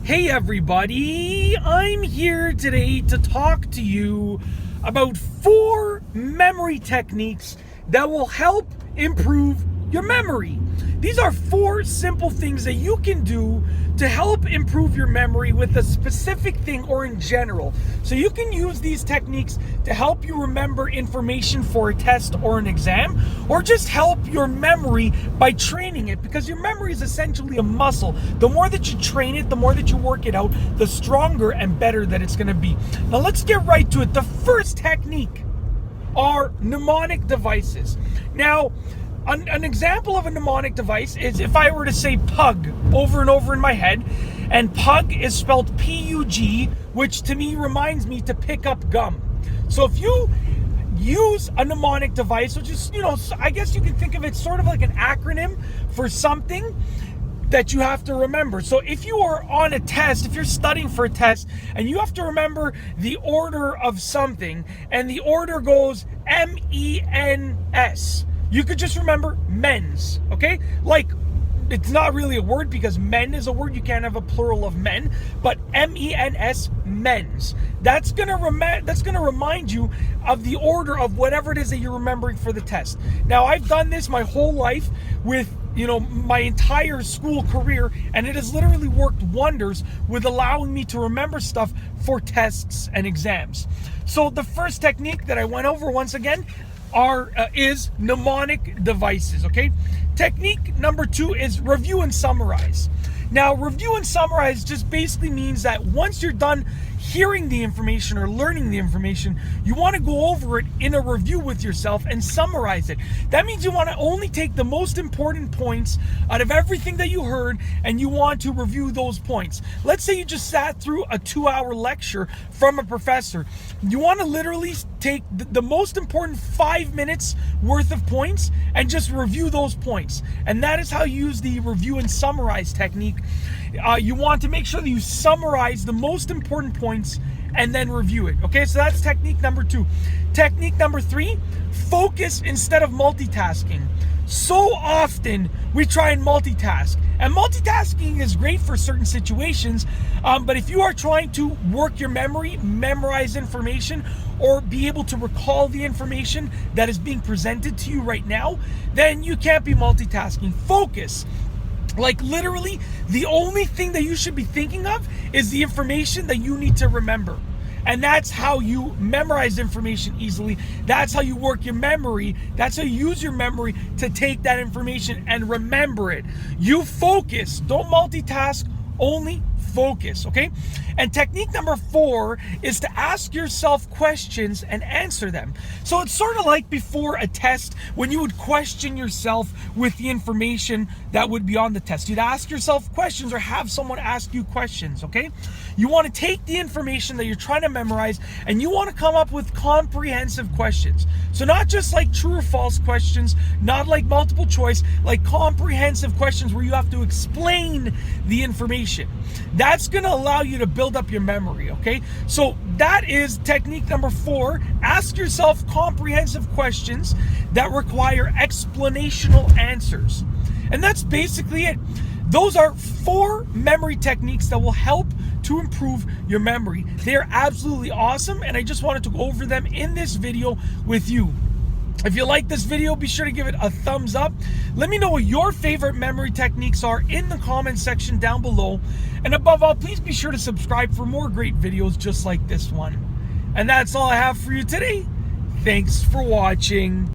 Hey everybody, I'm here today to talk to you about 4 memory techniques that will help improve your memory. These are 4 simple things that you can do to help improve your memory with a specific thing or in general. So you can use these techniques to help you remember information for a test or an exam, or just help your memory by training it, because your memory is essentially a muscle. The more that you train it, the more that you work it out, the stronger and better that it's going to be. Now let's get right to it. The first technique are mnemonic devices. Now, an example of a mnemonic device is if I were to say pug over and over in my head, and pug is spelled P-U-G, which to me reminds me to pick up gum. So if you use a mnemonic device, which is, I guess you can think of it sort of like an acronym for something that you have to remember. So if you are on a test, if you're studying for a test and you have to remember the order of something, and the order goes M-E-N-S, you could just remember men's, okay? Like, it's not really a word because men is a word. You can't have a plural of men, but M-E-N-S, men's. That's gonna remind you of the order of whatever it is that you're remembering for the test. Now, I've done this my whole life with my entire school career, and it has literally worked wonders with allowing me to remember stuff for tests and exams. So the first technique that I went over once again is mnemonic devices, okay? Technique number 2 is review and summarize. Now, review and summarize just basically means that once you're done hearing the information or learning the information, you want to go over it in a review with yourself and summarize it. That means you want to only take the most important points out of everything that you heard, and you want to review those points. Let's say you just sat through a 2-hour lecture from a professor. You want to literally take the most important 5 minutes worth of points and just review those points. And that is how you use the review and summarize technique. You want to make sure that you summarize the most important points and then review it. Okay, so that's technique number 2. Technique number 3, focus instead of multitasking. So often we try and multitask, and multitasking is great for certain situations, but if you are trying to work your memory, memorize information, or be able to recall the information that is being presented to you right now, then you can't be multitasking. Focus. Like, literally, the only thing that you should be thinking of is the information that you need to remember. And that's how you memorize information easily. That's how you work your memory. That's how you use your memory to take that information and remember it. You focus. Don't multitask. Only focus, okay? And technique number 4 is to ask yourself questions and answer them. So it's sort of like before a test, when you would question yourself with the information that would be on the test. You'd ask yourself questions or have someone ask you questions, okay? You want to take the information that you're trying to memorize and you want to come up with comprehensive questions. So not just like true or false questions, not like multiple choice, like comprehensive questions where you have to explain the information. That's going to allow you to build up your memory, okay? So that is technique number 4. Ask yourself comprehensive questions that require explanational answers. And that's basically it. Those are 4 memory techniques that will help to improve your memory. They are absolutely awesome, and I just wanted to go over them in this video with you. If you like this video, be sure to give it a thumbs up. Let me know what your favorite memory techniques are in the comment section down below. And above all, please be sure to subscribe for more great videos just like this one. And that's all I have for you today. Thanks for watching.